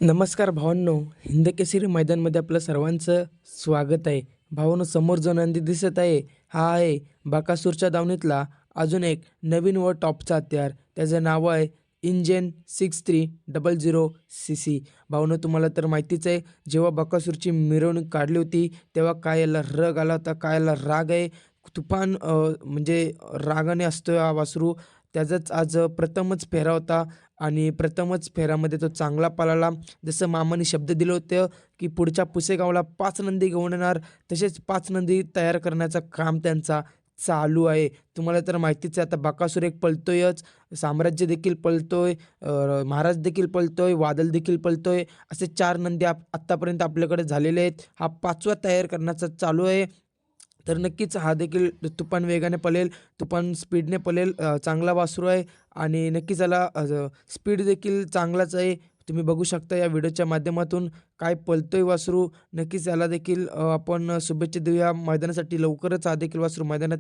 नमस्कार भावांनो, हिंदकेसरी मैदानमध्ये आपलं सर्वांचं स्वागत आहे. भावांनो, समोर जो नंदी दिसत आहे, हा आहे बकासूरच्या दावणीतला अजून एक नवीन व टॉपचा हत्यार. त्याचं नाव आहे इंजन 6300 CC. भावांनो, तुम्हाला तर माहितीच आहे, जेव्हा बकासूरची मिरवणूक काढली होती, तेव्हा काय याला रग आला होता, काय याला राग आहे. तुफान म्हणजे रागाने असतो हा वासरू. त्याचाच आज प्रथमच फेरा होता आणि प्रथमच फेऱ्यामध्ये तो चांगला पळाला. जसं मामाने शब्द दिलं होतं, की पुढच्या पुसेगावला 5 नंदी घेऊन येणार, तसेच 5 नंदी तयार करण्याचं काम त्यांचा चालू आहे. तुम्हाला तर माहितीच आहे, आता बकासूर एक पळतोयच, साम्राज्य देखील पळतोय, महाराज देखील पळतोय, वादळ देखील पळतोय. असे 4 नंदी आत्तापर्यंत आपल्याकडे झालेले आहेत. हा 5वा तयार करण्याचा चालू आहे. तर नक्कीच हा देखील तुफान वेगाने पळेल, तुफान स्पीडने पळेल. चांगला वासरू आहे आणि नक्कीच याला स्पीड देखील चांगलाच आहे. तुम्ही बघू शकता या व्हिडिओच्या माध्यमातून काय पळतोय वासरू. नक्कीच याला देखील आपण शुभेच्छा देऊया मैदानासाठी. लवकरच हा देखील वासरू मैदानात